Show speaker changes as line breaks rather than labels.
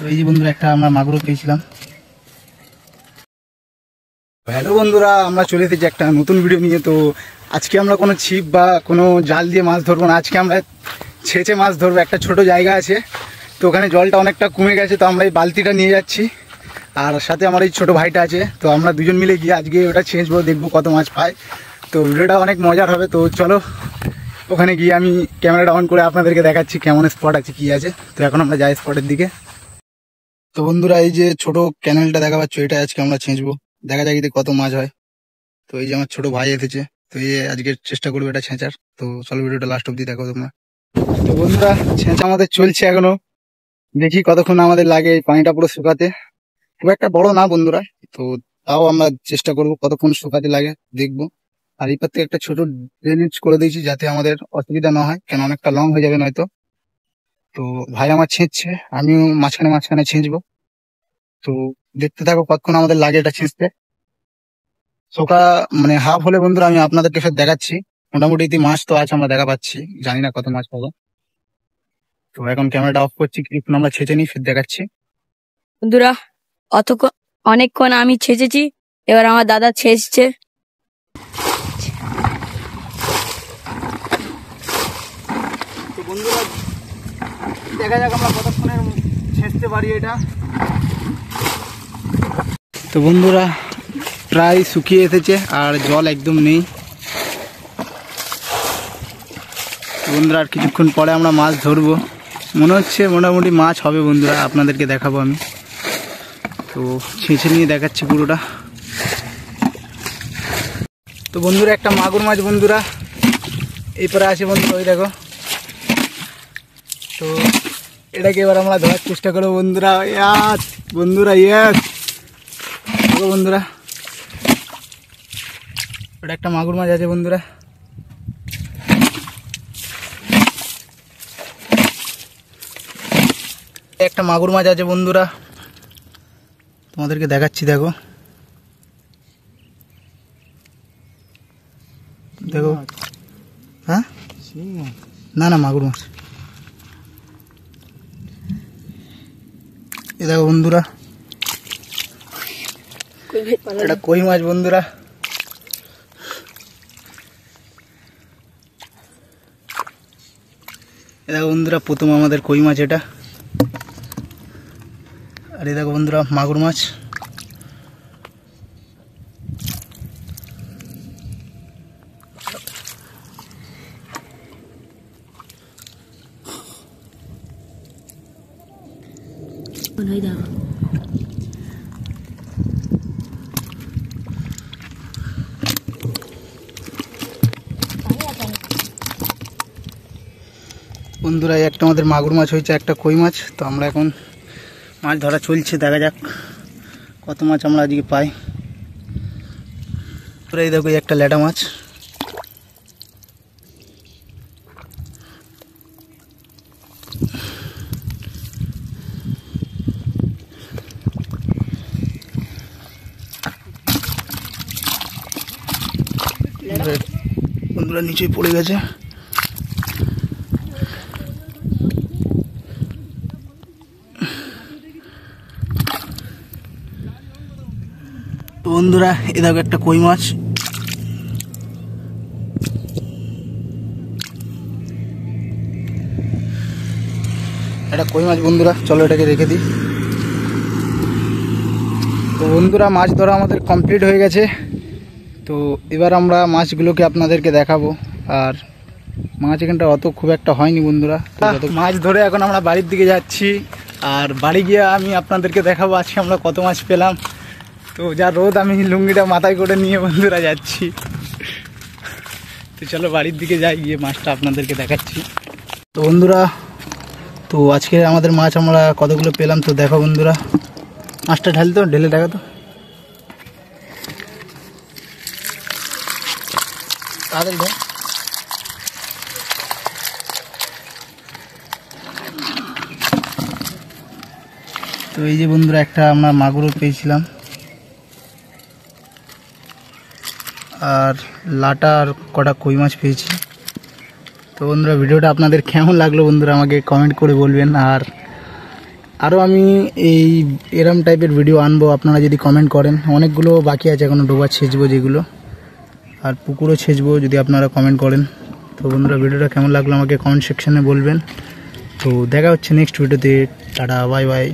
তো এই যে বন্ধুরা একটা আমরা মাগুরও পেয়েছিলাম। হ্যালো বন্ধুরা, আমরা চলে এসেছি একটা নতুন ভিডিও নিয়ে। তো আজকে আমরা কোনো ছিপ বা কোনো জাল দিয়ে মাছ ধরবো না, আজকে আমরা ছেঁচে মাছ ধরবো। একটা ছোট জায়গা আছে, তো ওখানে জলটা অনেকটা কমে গেছে, তো আমরা এই বালতিটা নিয়ে যাচ্ছি। আর সাথে আমার এই ছোটো ভাইটা আছে, তো আমরা দুজন মিলে গিয়ে আজকে ওটা ছেঁচবো, দেখবো কত মাছ পায়। তো ভিডিওটা অনেক মজার হবে। তো চলো ওখানে গিয়ে আমি ক্যামেরাটা অন করে আপনাদেরকে দেখাচ্ছি কেমন স্পট আছে, কি আছে। তো এখন আমরা যাই স্পটের দিকে। তো বন্ধুরা, এই যে ছোট ক্যানেলটা দেখা পাচ্ছ, এটা আজকে আমরা ছেঁচবো, দেখা যাক এতে কত মাছ হয়। তো এই যে আমার ছোট ভাই এসেছে, তো এই আজকে চেষ্টা করবো এটা ছেঁচার। তো চলো ভিডিওটা লাস্ট অব্দি দেখো তোমরা। তো বন্ধুরা, ছেঁচা আমাদের চলছে এখনো, দেখি কতক্ষণ আমাদের লাগে এই পানিটা পুরো শুকাতে। খুব একটা বড় না বন্ধুরা, তো তাও আমরা চেষ্টা করবো কতক্ষণ শুকাতে লাগে দেখবো। আর এই পার থেকে একটা ছোট ড্রেনেজ করে দিয়েছি, যাতে আমাদের অসুবিধা না হয়, কেন অনেকটা লং হয়ে যাবে নয়তো। তো ভাই আমার ছেঁচছে, আমিও মাঝখানে মাঝখানে ছেঁচবো। তো দেখতে থাকো কতক্ষণ আমাদের লাগে এটা ছেঁচতে। শোকা মানে হাফ হলে বন্ধুরা আমি আপনাদেরকে ফের দেখাচ্ছি। মোটামুটি মাছ তো আছে, আমরা দেখা পাচ্ছি, জানি না কত মাছ পাবো। তো এখন ক্যামেরাটা অফ করছি, কিছুক্ষণ আমরা ছেঁচে নিই, ফের দেখাচ্ছি।
বন্ধুরা, অনেকক্ষণ আমি ছেঁচেছি, এবার আমার দাদা ছেঁচছে।
তো বন্ধুরা, দেখা যাক আমরা কতক্ষণের ছেঁচতে পারি এটা। তো বন্ধুরা, প্রায় শুকিয়ে এসেছে আর জল একদম নেই। বন্ধুরা, আর কিছুক্ষণ পরে আমরা মাছ ধরবো, মনে হচ্ছে মোটামুটি মাছ হবে বন্ধুরা, আপনাদেরকে দেখাবো আমি। তো ছেঁচে নিয়ে দেখাচ্ছি পুরোটা। তো বন্ধুরা, একটা মাগুর মাছ বন্ধুরা এই পরে আছে বন্ধুরা, ওই দেখো। তো এটাকে এবার আমরা ধরার চেষ্টা করবো বন্ধুরা। বন্ধুরা ইয়েস, দেখো বন্ধুরা, ওটা একটা মাগুর মাছ আছে বন্ধুরা। একটা মাগুর মাছ আছে বন্ধুরা, তোমাদেরকে দেখাচ্ছি, দেখো দেখো। হ্যাঁ, না না মাগুর মাছ, এ দেখো বন্ধুরা, এটা কই মাছ বন্ধুরা। এ দেখো বন্ধুরা, প্রথম আমাদের কই মাছ এটা। আর এই দেখো বন্ধুরা মাগুর মাছ। বন্ধুরা, এই একটা আমাদের মাগুর মাছ হয়েছে, একটা কই মাছ। তো আমরা এখন মাছ ধরা চলছে, দেখা যাক কত মাছ আমরা আজকে পাই। এই দেখো এই একটা ল্যাটা মাছ। বন্ধুরা নিচেই পড়ে গেছে। বন্ধুরা, এ দেখো একটা কই মাছ। এটা কই মাছ বন্ধুরা, চলো এটাকে রেখে দিই। তো বন্ধুরা, মাছ ধরা আমাদের কমপ্লিট হয়ে গেছে। তো এবার আমরা মাছগুলোকে আপনাদেরকে দেখাবো। আর মাছ এখানটা অত খুব একটা হয়নি বন্ধুরা। মাছ ধরে এখন আমরা বাড়ির দিকে যাচ্ছি, আর বাড়ি গিয়ে আমি আপনাদেরকে দেখাবো আজকে আমরা কত মাছ পেলাম। তো যা রোদ, আমি লুঙ্গিটা মাথায় করে নিয়ে বন্ধুরা যাচ্ছি। তো চলো বাড়ির দিকে যাই, গিয়ে মাছটা আপনাদেরকে দেখাচ্ছি। তো বন্ধুরা, তো আজকে আমাদের মাছ আমরা কতগুলো পেলাম তো দেখো বন্ধুরা। মাছটা ঢেলে দেখা তো তাদের ধর। তো এই যে বন্ধুরা, একটা আমরা মাগুরও পেয়েছিলাম, আর লাটা আর কটা কই মাছ পেয়েছি। তো বন্ধুরা, ভিডিওটা আপনাদের কেমন লাগলো বন্ধুরা আমাকে কমেন্ট করে বলবেন। আর আরও আমি এই এরম টাইপের ভিডিও আনবো, আপনারা যদি কমেন্ট করেন। অনেকগুলো বাকি আছে এখনও ডোবা ছেঁচবো যেগুলো, আর পুকুরও ছেঁচবো যদি আপনারা কমেন্ট করেন। তো বন্ধুরা ভিডিওটা কেমন লাগলো আমাকে কমেন্ট সেকশানে বলবেন। তো দেখা হচ্ছে নেক্সট ভিডিওতে। Tata, bye bye.